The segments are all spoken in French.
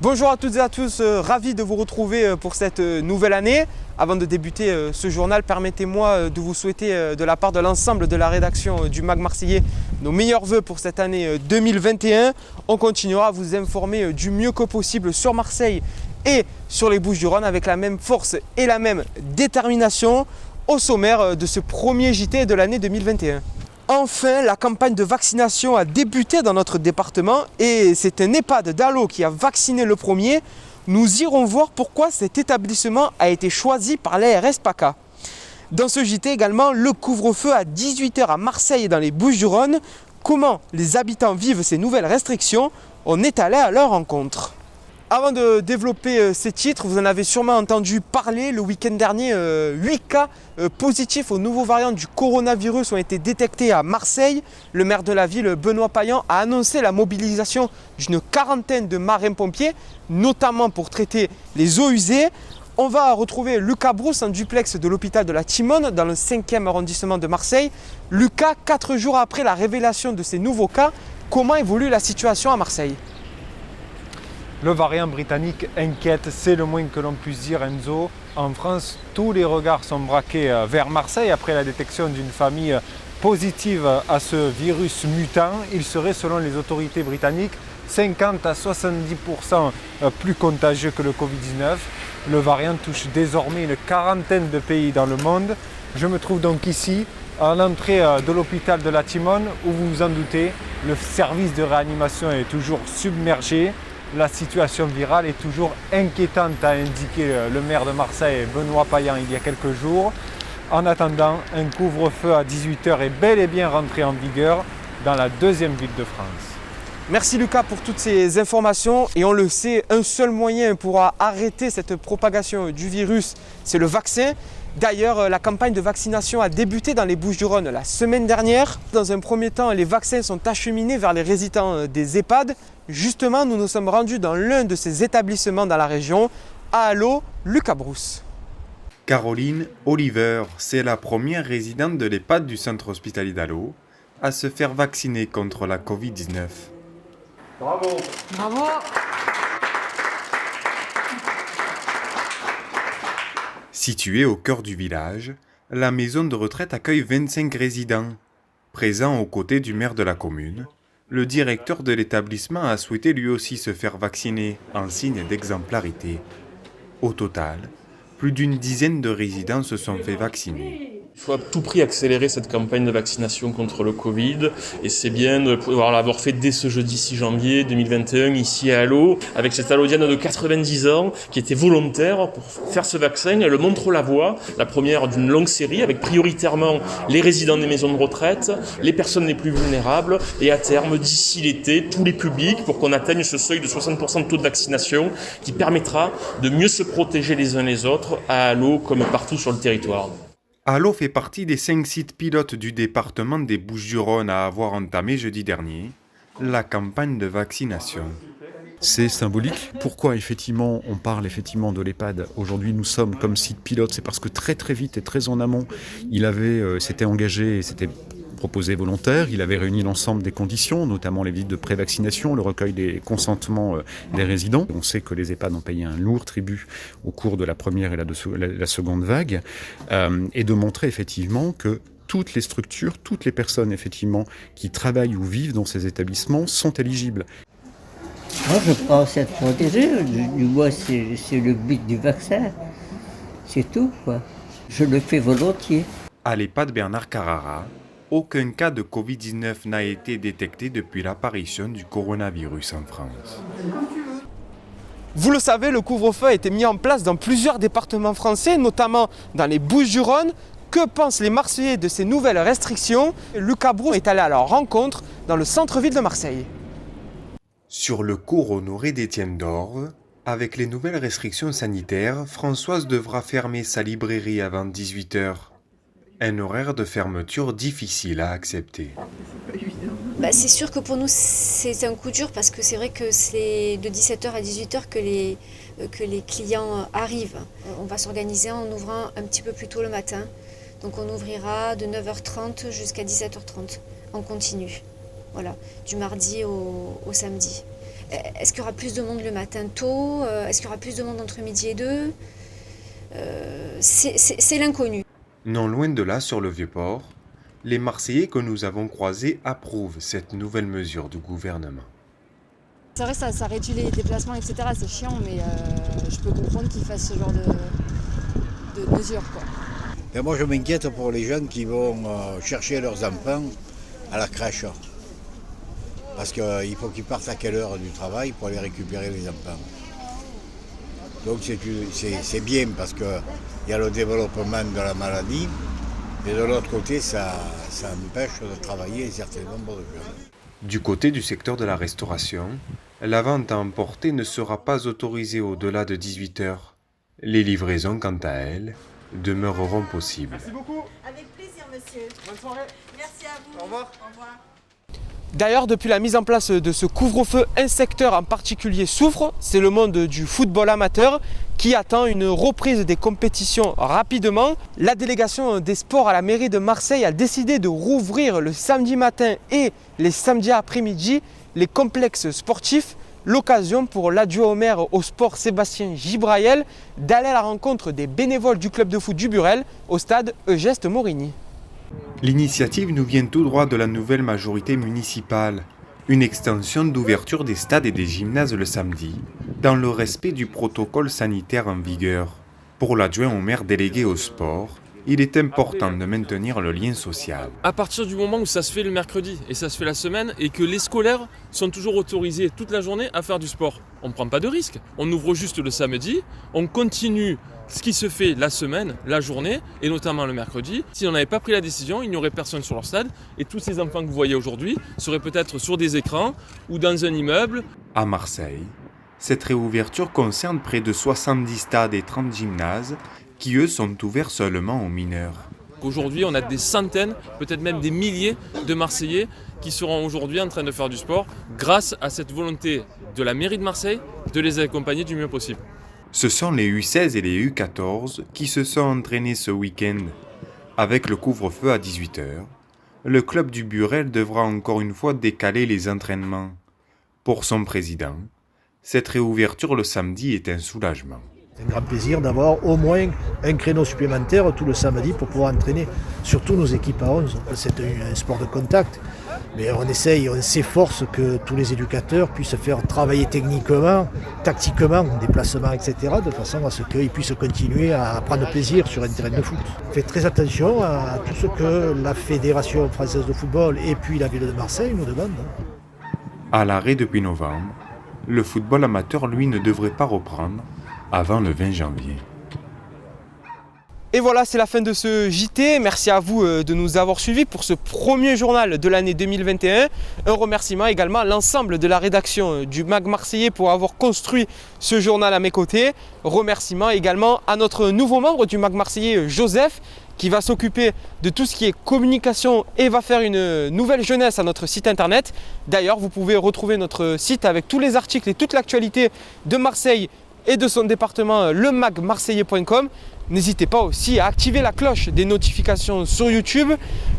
Bonjour à toutes et à tous, ravi de vous retrouver pour cette nouvelle année. Avant de débuter ce journal, permettez-moi de vous souhaiter de la part de l'ensemble de la rédaction du MAG Marseillais nos meilleurs vœux pour cette année 2021. On continuera à vous informer du mieux que possible sur Marseille et sur les Bouches-du-Rhône avec la même force et la même détermination au sommaire de ce premier JT de l'année 2021. Enfin, la campagne de vaccination a débuté dans notre département et c'est un EHPAD d'Allo qui a vacciné le premier. Nous irons voir pourquoi cet établissement a été choisi par l'ARS PACA. Dans ce JT également, le couvre-feu à 18 h à Marseille et dans les Bouches-du-Rhône. Comment les habitants vivent ces nouvelles restrictions? On est allé à leur rencontre. Avant de développer ces titres, vous en avez sûrement entendu parler. Le week-end dernier, 8 cas positifs au nouveau variant du coronavirus ont été détectés à Marseille. Le maire de la ville, Benoît Payan, a annoncé la mobilisation d'une quarantaine de marins-pompiers, notamment pour traiter les eaux usées. On va retrouver Lucas Brousse en duplex de l'hôpital de la Timone, dans le 5e arrondissement de Marseille. Lucas, 4 jours après la révélation de ces nouveaux cas, comment évolue la situation à Marseille ? Le variant britannique inquiète, c'est le moins que l'on puisse dire, Enzo. En France, tous les regards sont braqués vers Marseille après la détection d'une famille positive à ce virus mutant. Il serait, selon les autorités britanniques, 50 à 70% plus contagieux que le Covid-19. Le variant touche désormais une quarantaine de pays dans le monde. Je me trouve donc ici, à l'entrée de l'hôpital de la Timone, où vous vous en doutez, le service de réanimation est toujours submergé. La situation virale est toujours inquiétante, a indiqué le maire de Marseille, Benoît Payan, il y a quelques jours. En attendant, un couvre-feu à 18 h est bel et bien rentré en vigueur dans la deuxième ville de France. Merci Lucas pour toutes ces informations et on le sait, un seul moyen pour arrêter cette propagation du virus, c'est le vaccin. D'ailleurs, la campagne de vaccination a débuté dans les Bouches-du-Rhône la semaine dernière. Dans un premier temps, les vaccins sont acheminés vers les résidents des EHPAD. Justement, nous nous sommes rendus dans l'un de ces établissements dans la région, à Allo, Lucas Brousse. Caroline Oliver, c'est la première résidente de l'EHPAD du centre hospitalier d'Allo à se faire vacciner contre la Covid-19. Bravo! Bravo! Située au cœur du village, la maison de retraite accueille 25 résidents. Présent aux côtés du maire de la commune, le directeur de l'établissement a souhaité lui aussi se faire vacciner en signe d'exemplarité. Au total, plus d'une dizaine de résidents se sont fait vacciner. Il faut à tout prix accélérer cette campagne de vaccination contre le Covid et c'est bien de pouvoir l'avoir fait dès ce jeudi 6 janvier 2021 ici à Allo avec cette allodienne de 90 ans qui était volontaire pour faire ce vaccin. Elle montre la voie, la première d'une longue série avec prioritairement les résidents des maisons de retraite, les personnes les plus vulnérables et à terme d'ici l'été tous les publics pour qu'on atteigne ce seuil de 60% de taux de vaccination qui permettra de mieux se protéger les uns les autres à Allo comme partout sur le territoire. Allo fait partie des 5 sites pilotes du département des Bouches-du-Rhône à avoir entamé jeudi dernier la campagne de vaccination. C'est symbolique. Pourquoi effectivement on parle effectivement de l'EHPAD? Aujourd'hui nous sommes comme site pilote, c'est parce que très vite et très en amont, il s'était engagé et s'était proposé volontaire, il avait réuni l'ensemble des conditions, notamment les visites de pré-vaccination, le recueil des consentements des résidents. On sait que les EHPAD ont payé un lourd tribut au cours de la première et la seconde vague, et de montrer effectivement que toutes les structures, toutes les personnes effectivement qui travaillent ou vivent dans ces établissements sont éligibles. Moi, je pense être protégé. Du moins, c'est le but du vaccin. C'est tout, quoi. Je le fais volontiers. À l'EHPAD Bernard Carrara, aucun cas de Covid-19 n'a été détecté depuis l'apparition du coronavirus en France. Vous le savez, le couvre-feu a été mis en place dans plusieurs départements français, notamment dans les Bouches-du-Rhône. Que pensent les Marseillais de ces nouvelles restrictions? Lucas Brousse est allé à leur rencontre dans le centre-ville de Marseille. Sur le cours Honoré d'Étienne d'Orve, avec les nouvelles restrictions sanitaires, Françoise devra fermer sa librairie avant 18 h. Un horaire de fermeture difficile à accepter. C'est sûr que pour nous c'est un coup dur parce que c'est vrai que c'est de 17 h à 18 h que les clients arrivent. On va s'organiser en ouvrant un petit peu plus tôt le matin. Donc on ouvrira de 9 h 30 jusqu'à 17 h 30 en continu. Voilà, du mardi au samedi. Est-ce qu'il y aura plus de monde le matin tôt? Est-ce qu'il y aura plus de monde entre midi et 2? C'est l'inconnu. Non loin de là, sur le Vieux-Port, les Marseillais que nous avons croisés approuvent cette nouvelle mesure du gouvernement. C'est vrai que ça réduit les déplacements, etc. C'est chiant, mais je peux comprendre qu'ils fassent ce genre de mesures, quoi. Et moi, je m'inquiète pour les jeunes qui vont chercher leurs enfants à la crèche. Parce qu'il faut qu'ils partent à quelle heure du travail pour aller récupérer les enfants. Donc c'est bien parce qu'il y a le développement de la maladie. Et de l'autre côté, ça empêche de travailler un certain nombre de jeunes. Du côté du secteur de la restauration, la vente à emporter ne sera pas autorisée au-delà de 18 h. Les livraisons, quant à elles, demeureront possibles. Merci beaucoup. Avec plaisir, monsieur. Bonne soirée. Merci à vous. Au revoir. Au revoir. D'ailleurs, depuis la mise en place de ce couvre-feu, un secteur en particulier souffre, c'est le monde du football amateur qui attend une reprise des compétitions rapidement. La délégation des sports à la mairie de Marseille a décidé de rouvrir le samedi matin et les samedis après-midi les complexes sportifs. L'occasion pour l'adjoint au maire au sport Sébastien Gibraël d'aller à la rencontre des bénévoles du club de foot du Burel au stade Eugeste Morini. L'initiative nous vient tout droit de la nouvelle majorité municipale. Une extension d'ouverture des stades et des gymnases le samedi, dans le respect du protocole sanitaire en vigueur. Pour l'adjoint au maire délégué au sport, il est important de maintenir le lien social. À partir du moment où ça se fait le mercredi et ça se fait la semaine et que les scolaires sont toujours autorisés toute la journée à faire du sport, on ne prend pas de risque. On ouvre juste le samedi, on continue ce qui se fait la semaine, la journée, et notamment le mercredi. Si on n'avait pas pris la décision, il n'y aurait personne sur leur stade, et tous ces enfants que vous voyez aujourd'hui seraient peut-être sur des écrans ou dans un immeuble. À Marseille, cette réouverture concerne près de 70 stades et 30 gymnases, qui eux sont ouverts seulement aux mineurs. Aujourd'hui, on a des centaines, peut-être même des milliers de Marseillais qui seront aujourd'hui en train de faire du sport grâce à cette volonté de la mairie de Marseille de les accompagner du mieux possible. Ce sont les U16 et les U14 qui se sont entraînés ce week-end. Avec le couvre-feu à 18 h, le club du Burel devra encore une fois décaler les entraînements. Pour son président, cette réouverture le samedi est un soulagement. C'est un grand plaisir d'avoir au moins un créneau supplémentaire tout le samedi pour pouvoir entraîner surtout nos équipes à 11. C'est un sport de contact, mais on s'efforce que tous les éducateurs puissent faire travailler techniquement, tactiquement, déplacement, etc., de façon à ce qu'ils puissent continuer à prendre plaisir sur un terrain de foot. On fait très attention à tout ce que la Fédération française de football et puis la ville de Marseille nous demandent. À l'arrêt depuis novembre, le football amateur, lui, ne devrait pas reprendre avant le 20 janvier. Et voilà, c'est la fin de ce JT. Merci à vous de nous avoir suivis pour ce premier journal de l'année 2021. Un remerciement également à l'ensemble de la rédaction du MAG Marseillais pour avoir construit ce journal à mes côtés. Remerciement également à notre nouveau membre du MAG Marseillais, Joseph, qui va s'occuper de tout ce qui est communication et va faire une nouvelle jeunesse à notre site internet. D'ailleurs, vous pouvez retrouver notre site avec tous les articles et toute l'actualité de Marseille et de son département, lemagmarseillais.com. N'hésitez pas aussi à activer la cloche des notifications sur YouTube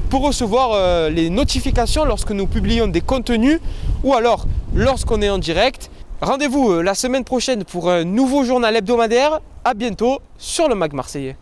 pour recevoir les notifications lorsque nous publions des contenus ou alors lorsqu'on est en direct. Rendez-vous la semaine prochaine pour un nouveau journal hebdomadaire. À bientôt sur le MAG Marseillais.